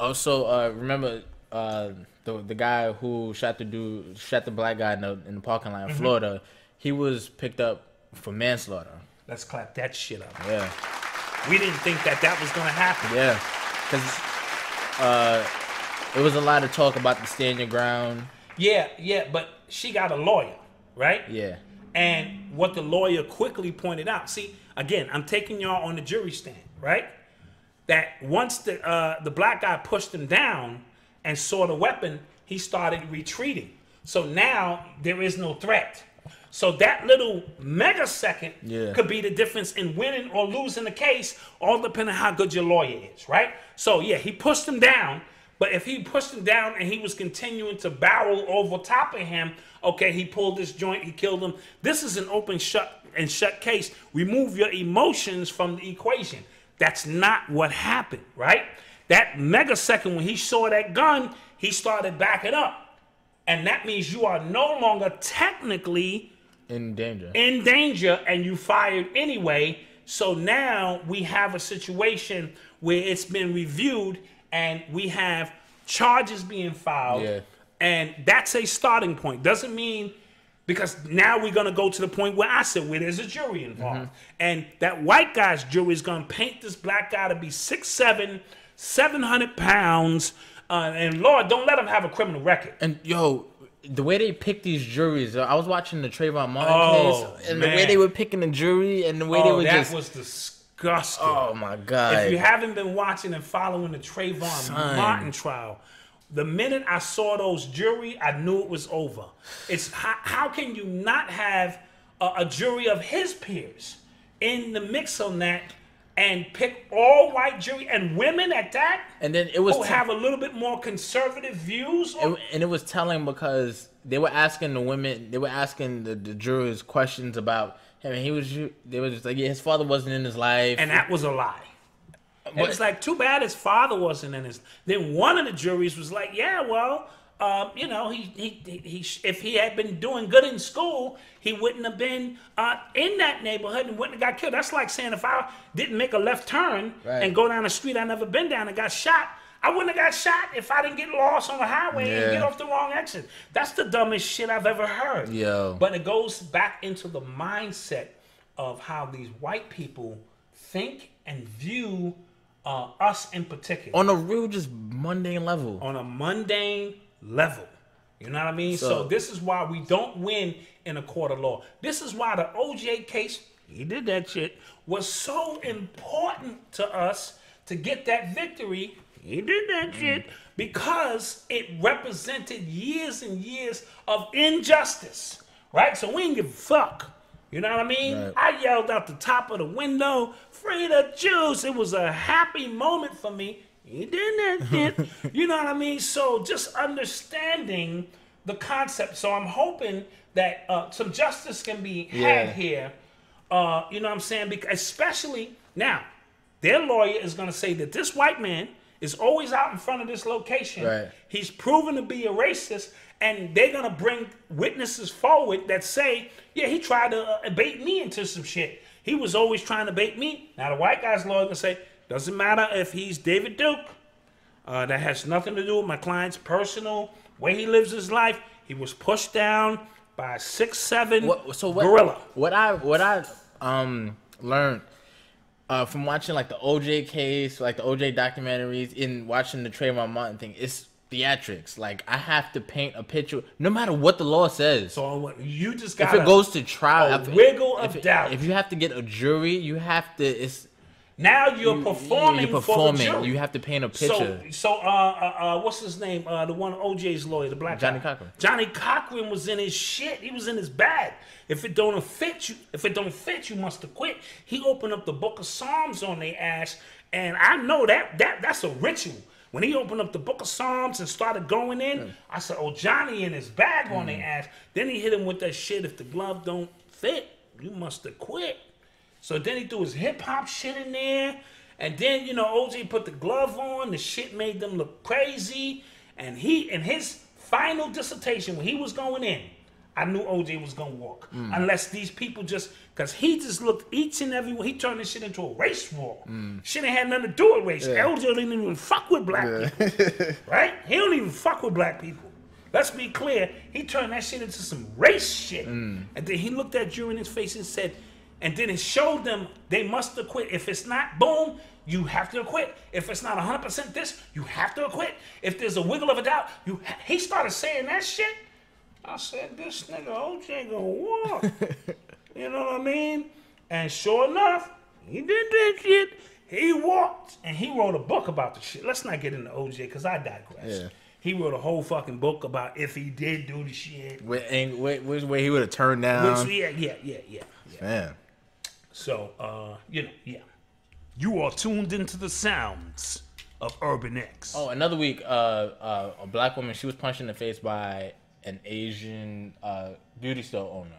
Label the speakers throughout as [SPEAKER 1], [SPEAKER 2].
[SPEAKER 1] Also, remember the guy who shot the black guy in the parking lot in Florida? He was picked up for manslaughter.
[SPEAKER 2] Let's clap that shit up.
[SPEAKER 1] Yeah.
[SPEAKER 2] We didn't think that was gonna happen.
[SPEAKER 1] Yeah, because it was a lot of talk about the stand your ground.
[SPEAKER 2] Yeah, but she got a lawyer, right?
[SPEAKER 1] Yeah.
[SPEAKER 2] And what the lawyer quickly pointed out. See, again, I'm taking y'all on the jury stand, right? That once the black guy pushed him down and saw the weapon, he started retreating. So now there is no threat. So that little megasecond could be the difference in winning or losing the case, all depending on how good your lawyer is, right? So yeah, he pushed him down, but if he pushed him down and he was continuing to barrel over top of him, okay, he pulled this joint, he killed him. This is an open shut case. Remove your emotions from the equation. That's not what happened, right? That megasecond when he saw that gun, he started backing up. And that means you are no longer technically
[SPEAKER 1] in danger,
[SPEAKER 2] and you fired anyway. So now we have a situation where it's been reviewed and we have charges being filed.
[SPEAKER 1] Yeah.
[SPEAKER 2] And that's a starting point. Doesn't mean, because now we're going to go to the point where I said, where there's a jury involved. And that white guy's jury is going to paint this black guy to be 6'7", 700 pounds. And Lord, don't let him have a criminal record.
[SPEAKER 1] And yo, the way they pick these juries, I was watching the Trayvon Martin case, and the way they were picking the jury, and the way they were
[SPEAKER 2] that was disgusting.
[SPEAKER 1] Oh my God!
[SPEAKER 2] If you haven't been watching and following the Trayvon Martin trial, the minute I saw those jury, I knew it was over. It's how can you not have a jury of his peers in the mix on that? And pick all white jury and women at that,
[SPEAKER 1] and then it was
[SPEAKER 2] who have a little bit more conservative views.
[SPEAKER 1] And it was telling because they were asking the women, they were asking the jurors questions about him, and they were just like, yeah, his father wasn't in his life,
[SPEAKER 2] and that was a lie. It was like, too bad his father wasn't in his. Then one of the juries was like, yeah, well, you know, he if he had been doing good in school, he wouldn't have been in that neighborhood and wouldn't have got killed. That's like saying if I didn't make a left turn and go down a street I never been down and got shot, I wouldn't have got shot if I didn't get lost on the highway and get off the wrong exit. That's the dumbest shit I've ever heard.
[SPEAKER 1] Yo.
[SPEAKER 2] But it goes back into the mindset of how these white people think and view us in particular.
[SPEAKER 1] On a real, just mundane level.
[SPEAKER 2] On a mundane level. You know what I mean? So this is why we don't win in a court of law. This is why the OJ case, he did that shit, was so important to us to get that victory. He did that shit because it represented years and years of injustice, right? So we didn't give a fuck. You know what I mean?
[SPEAKER 1] Right.
[SPEAKER 2] I yelled out the top of the window, "Free the Jews." It was a happy moment for me. He did that shit. You know what I mean? So just understanding the concept. So I'm hoping that some justice can be had here. You know what I'm saying? Because especially now, their lawyer is going to say that this white man is always out in front of this location.
[SPEAKER 1] Right.
[SPEAKER 2] He's proven to be a racist, and they're going to bring witnesses forward that say, yeah, he tried to bait me into some shit. He was always trying to bait me. Now the white guy's lawyer going to say, doesn't matter if he's David Duke. That has nothing to do with my client's personal way he lives his life. He was pushed down by a 6'7" gorilla.
[SPEAKER 1] What I learned from watching like the OJ case, like the OJ documentaries, in watching the Trayvon Martin thing, it's theatrics. Like I have to paint a picture, no matter what the law says.
[SPEAKER 2] So you just got
[SPEAKER 1] if it goes to trial,
[SPEAKER 2] wiggle of doubt.
[SPEAKER 1] If you have to get a jury, you have to. It's
[SPEAKER 2] now you're performing for the jury.
[SPEAKER 1] You have to paint a picture.
[SPEAKER 2] So what's his name? The one OJ's lawyer, the black
[SPEAKER 1] Johnny
[SPEAKER 2] guy.
[SPEAKER 1] Cochran.
[SPEAKER 2] Johnny Cochran was in his shit. He was in his bag. If it don't fit you, must have quit. He opened up the book of Psalms on their ass, and I know that's a ritual. When he opened up the book of Psalms and started going in, I said, oh, Johnny in his bag on their ass. Then he hit him with that shit. If the glove don't fit, you must have quit. So then he threw his hip-hop shit in there. And then, you know, OJ put the glove on. The shit made them look crazy. And he, in his final dissertation, when he was going in, I knew OJ was gonna walk. Unless these people because he just looked each and every he turned this shit into a race war. Shit ain't had nothing to do with race. OJ didn't even fuck with black people. Right? He don't even fuck with black people. Let's be clear. He turned that shit into some race shit. And then he looked that jury in his face and said, and then it showed them they must acquit. If it's not, boom, you have to acquit. If it's not 100% this, you have to acquit. If there's a wiggle of a doubt, he started saying that shit. I said, this nigga OJ gonna walk. You know what I mean? And sure enough, he did that shit. He walked, and he wrote a book about the shit. Let's not get into OJ, because I digress. Yeah. He wrote a whole fucking book about if he did do the shit.
[SPEAKER 1] Which way he would have turned down.
[SPEAKER 2] Yeah.
[SPEAKER 1] Man.
[SPEAKER 2] So, yeah. You are tuned into the sounds of Urban X.
[SPEAKER 1] Oh, another week, a black woman, she was punched in the face by an Asian beauty store owner.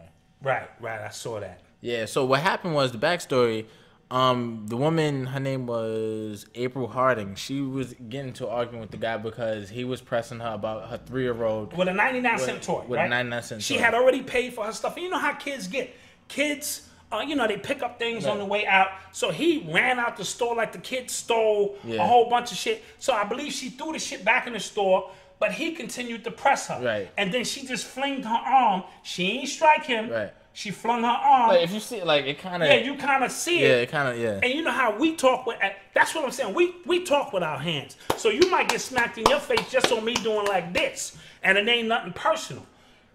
[SPEAKER 2] Right, I saw that.
[SPEAKER 1] Yeah, so what happened was, the backstory, the woman, her name was April Harding. She was getting into an argument with the guy because he was pressing her about her 3-year-old.
[SPEAKER 2] With a 99-cent toy,
[SPEAKER 1] With
[SPEAKER 2] right?
[SPEAKER 1] a 99-cent toy.
[SPEAKER 2] She had already paid for her stuff. And you know how kids get. Kids, they pick up things on the way out. So he ran out the store like the kid stole a whole bunch of shit. So I believe she threw the shit back in the store, but he continued to press her.
[SPEAKER 1] Right.
[SPEAKER 2] And then she just flinged her arm. She ain't strike him.
[SPEAKER 1] Right.
[SPEAKER 2] She flung her arm.
[SPEAKER 1] Like, if you see it, like, it kind of...
[SPEAKER 2] Yeah, you kind of see it.
[SPEAKER 1] Yeah, it kind of, yeah.
[SPEAKER 2] And you know how we talk with... That's what I'm saying. We talk with our hands. So you might get smacked in your face just on me doing like this. And it ain't nothing personal.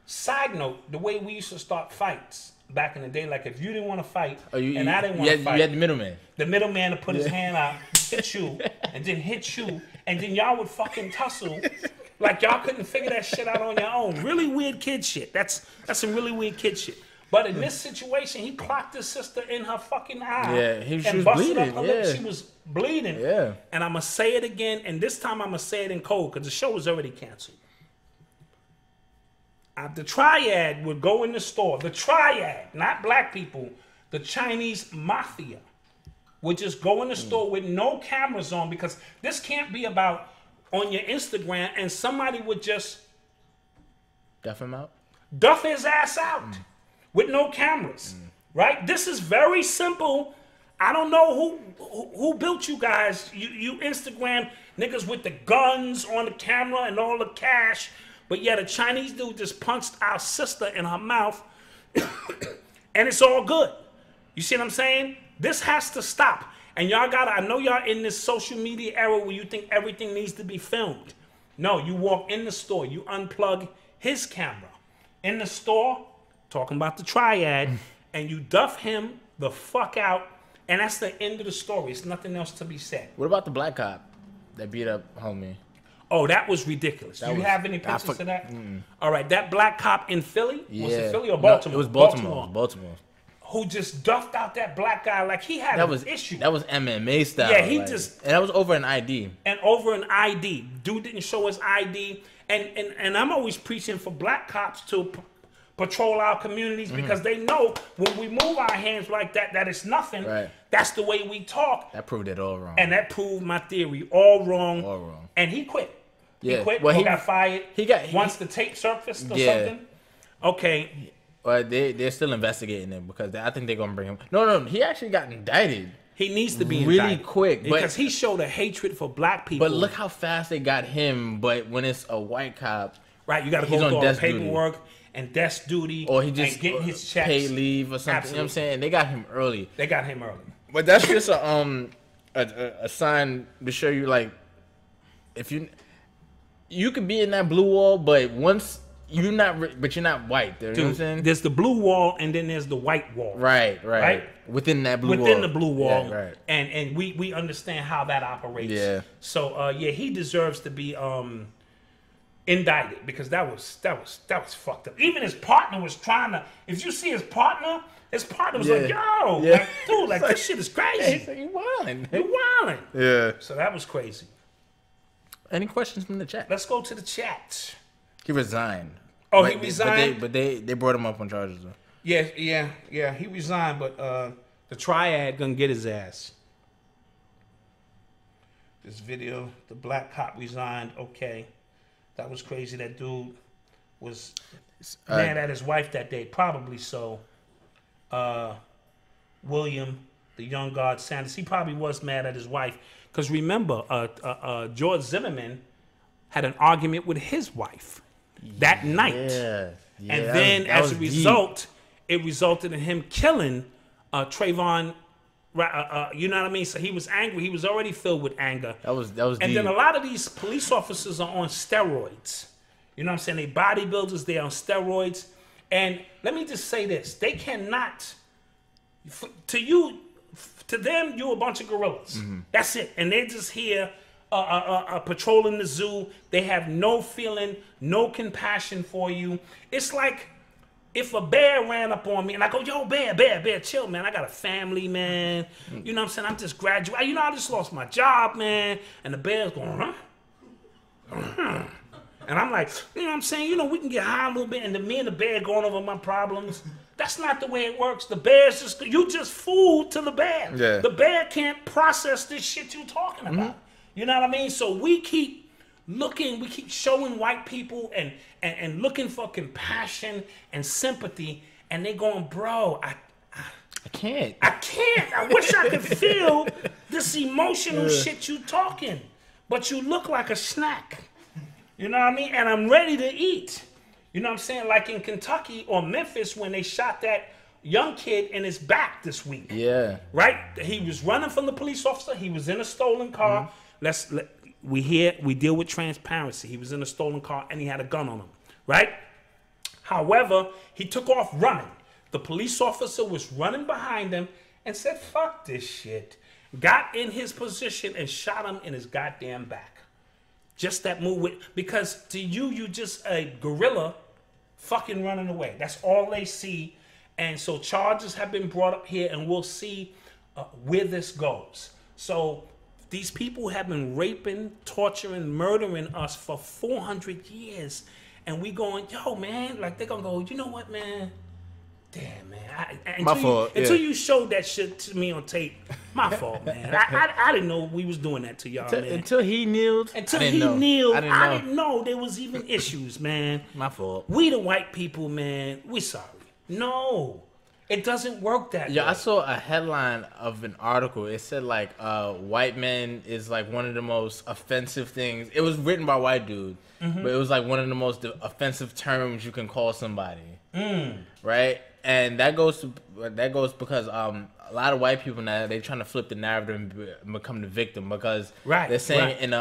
[SPEAKER 2] Side note, the way we used to start fights back in the day, like if you didn't want to fight and I didn't want to fight...
[SPEAKER 1] You had the middleman.
[SPEAKER 2] The middleman to put his hand out, hit you, and then hit you, and then y'all would fucking tussle... Like y'all couldn't figure that shit out on your own. Really weird kid shit. That's some really weird kid shit. But in this situation, he clocked his sister in her fucking eye.
[SPEAKER 1] Yeah, she was bleeding. Yeah.
[SPEAKER 2] She was bleeding.
[SPEAKER 1] Yeah.
[SPEAKER 2] And I'm going to say it again, and this time I'm going to say it in code because the show was already canceled. The triad would go in the store. The triad, not black people, the Chinese mafia would just go in the store with no cameras on because this can't be about on your Instagram and somebody would just
[SPEAKER 1] duff him out?
[SPEAKER 2] Duff his ass out with no cameras, right? This is very simple. I don't know who built you guys. You Instagram niggas with the guns on the camera and all the cash, but yeah, the Chinese dude just punched our sister in her mouth and it's all good. You see what I'm saying? This has to stop. And y'all I know y'all in this social media era where you think everything needs to be filmed. No, you walk in the store, you unplug his camera in the store, talking about the triad, and you duff him the fuck out, and that's the end of the story. It's nothing else to be said.
[SPEAKER 1] What about the black cop that beat up homie?
[SPEAKER 2] Oh, that was ridiculous. Do you have any pictures of that? All right, that black cop in Philly?
[SPEAKER 1] Yeah.
[SPEAKER 2] Was it Philly or Baltimore?
[SPEAKER 1] No, it was Baltimore.
[SPEAKER 2] Who just duffed out that black guy like he had an issue.
[SPEAKER 1] That was MMA style.
[SPEAKER 2] Yeah,
[SPEAKER 1] and that was over an ID.
[SPEAKER 2] And over an ID. Dude didn't show his ID. And I'm always preaching for black cops to patrol our communities because they know when we move our hands like that it's nothing.
[SPEAKER 1] Right.
[SPEAKER 2] That's the way we talk.
[SPEAKER 1] That proved it all wrong.
[SPEAKER 2] And that proved my theory all wrong.
[SPEAKER 1] All wrong.
[SPEAKER 2] And he quit.
[SPEAKER 1] Yeah.
[SPEAKER 2] He quit.
[SPEAKER 1] Well,
[SPEAKER 2] he got fired. Once the tape surfaced or something. Okay.
[SPEAKER 1] They're still investigating him because I think they're gonna bring him. No, he actually got indicted.
[SPEAKER 2] He needs to be
[SPEAKER 1] really
[SPEAKER 2] indicted
[SPEAKER 1] quick
[SPEAKER 2] because he showed a hatred for black people.
[SPEAKER 1] But look how fast they got him. But when it's a white cop,
[SPEAKER 2] right? You got to go through all the paperwork and desk duty,
[SPEAKER 1] or he just
[SPEAKER 2] and getting his checks,
[SPEAKER 1] paid leave or something. Absolutely. You know what I'm saying? They got him early. But that's just a sign to show you, like, if you could be in that blue wall, but once. You're not white. You know what I'm saying?
[SPEAKER 2] There's the blue wall and then there's the white wall.
[SPEAKER 1] Right. Within that blue wall.
[SPEAKER 2] Within the blue wall.
[SPEAKER 1] Yeah, right.
[SPEAKER 2] And we understand how that operates.
[SPEAKER 1] Yeah.
[SPEAKER 2] So he deserves to be indicted because that was fucked up. Even his partner was trying to. If you see his partner was like, yo, like, dude, like this shit is crazy.
[SPEAKER 1] Hey, you wildin'.
[SPEAKER 2] You wildin'.
[SPEAKER 1] Yeah.
[SPEAKER 2] So that was crazy.
[SPEAKER 1] Any questions from the chat?
[SPEAKER 2] Let's go to the chat.
[SPEAKER 1] He resigned.
[SPEAKER 2] Oh, he resigned?
[SPEAKER 1] But they brought him up on charges, though.
[SPEAKER 2] Yeah, he resigned, but the triad gonna get his ass. This video, the black cop resigned, okay. That was crazy, that dude was mad at his wife that day. Probably so. William, the young guard Sanders, he probably was mad at his wife. Because remember, George Zimmerman had an argument with his wife that night.
[SPEAKER 1] Yeah.
[SPEAKER 2] And then as a result, it resulted in him killing Trayvon. You know what I mean? So he was angry. He was already filled with anger.
[SPEAKER 1] That was
[SPEAKER 2] And
[SPEAKER 1] deep.
[SPEAKER 2] then a lot of these police officers are on steroids. You know what I'm saying? They bodybuilders, they're on steroids. And let me just say this. They cannot, to them, you're a bunch of gorillas. Mm-hmm. That's it. And they're just here patrolling the zoo. They have no feeling, no compassion for you. It's like if a bear ran up on me and I go, yo, bear, chill, man. I got a family, man. You know what I'm saying? I'm just graduating. You know, I just lost my job, man. And the bear's going, huh? And I'm like, you know what I'm saying? You know, we can get high a little bit, and me and the bear going over my problems. That's not the way it works. The bear's just, you just fooled to the bear.
[SPEAKER 1] Yeah.
[SPEAKER 2] The bear can't process this shit you talking about. Mm-hmm. You know what I mean? So we keep looking, we keep showing white people and looking for compassion and sympathy, and they going, bro, I
[SPEAKER 1] can't.
[SPEAKER 2] I wish I could feel this emotional shit you talking, but you look like a snack. You know what I mean? And I'm ready to eat. You know what I'm saying? Like in Kentucky or Memphis when they shot that young kid in his back this week.
[SPEAKER 1] Yeah.
[SPEAKER 2] Right? He was running from the police officer. He was in a stolen car. Mm-hmm. We deal with transparency. He was in a stolen car and he had a gun on him. Right? However, he took off running. The police officer was running behind him and said, fuck this shit. Got in his position and shot him in his goddamn back. Just that move because to you just a gorilla fucking running away. That's all they see. And so charges have been brought up here and we'll see where this goes. So these people have been raping, torturing, murdering us for 400 years. And we going, yo, man, like they're going to go, you know what, man? Damn, man.
[SPEAKER 1] My fault.
[SPEAKER 2] Until you showed that shit to me on tape. My fault, man. I didn't know we was doing that to y'all, man.
[SPEAKER 1] Until he kneeled.
[SPEAKER 2] I didn't know there was even issues, man.
[SPEAKER 1] My fault.
[SPEAKER 2] We the white people, man. We sorry. No. It doesn't work that way.
[SPEAKER 1] Yeah, I saw a headline of an article. It said like white men is like one of the most offensive things. It was written by a white dude, but it was like one of the most offensive terms you can call somebody. Right? And that goes because a lot of white people now they're trying to flip the narrative and become the victim because they're saying in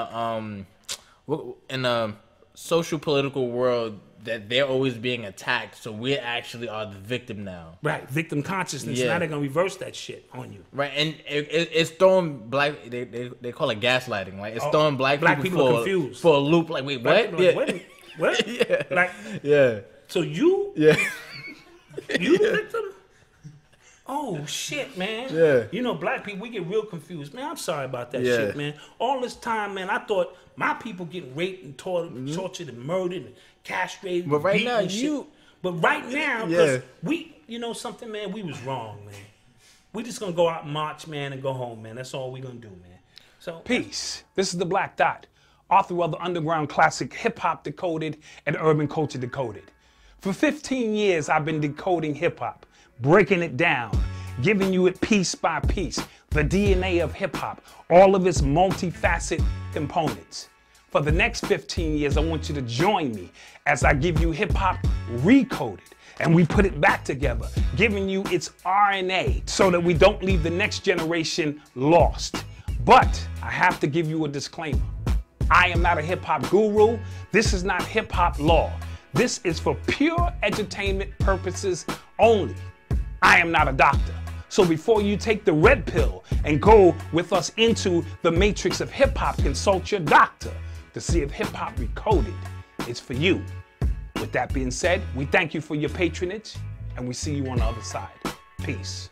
[SPEAKER 1] a social political world that they're always being attacked, so we actually are the victim now.
[SPEAKER 2] Right, victim consciousness. Yeah. Now they're gonna reverse that shit on you.
[SPEAKER 1] Right, and it's throwing black. They call it gaslighting. Like it's throwing black people for a loop. Like wait, what?
[SPEAKER 2] Like, wait, what?
[SPEAKER 1] Yeah.
[SPEAKER 2] Like
[SPEAKER 1] yeah.
[SPEAKER 2] So you.
[SPEAKER 1] Yeah.
[SPEAKER 2] You the victim? Oh shit, man.
[SPEAKER 1] Yeah.
[SPEAKER 2] You know, black people, we get real confused. Man, I'm sorry about that shit, man. All this time, man, I thought my people getting raped and tortured and murdered and castrated.
[SPEAKER 1] But right now,
[SPEAKER 2] But right now, because you know something, man, we was wrong, man. We just gonna go out and march, man, and go home, man. That's all we gonna do, man. So
[SPEAKER 3] peace. This is the Black Dot, author of the underground classic Hip Hop Decoded and Urban Culture Decoded. For 15 years, I've been decoding hip-hop, breaking it down, giving you it piece by piece, the DNA of hip-hop, all of its multifaceted components. For the next 15 years, I want you to join me as I give you hip-hop recoded, and we put it back together, giving you its RNA so that we don't leave the next generation lost. But I have to give you a disclaimer. I am not a hip-hop guru. This is not hip-hop law. This is for pure entertainment purposes only. I am not a doctor. So before you take the red pill and go with us into the matrix of hip hop, consult your doctor to see if hip hop recoded is for you. With that being said, we thank you for your patronage and we see you on the other side. Peace.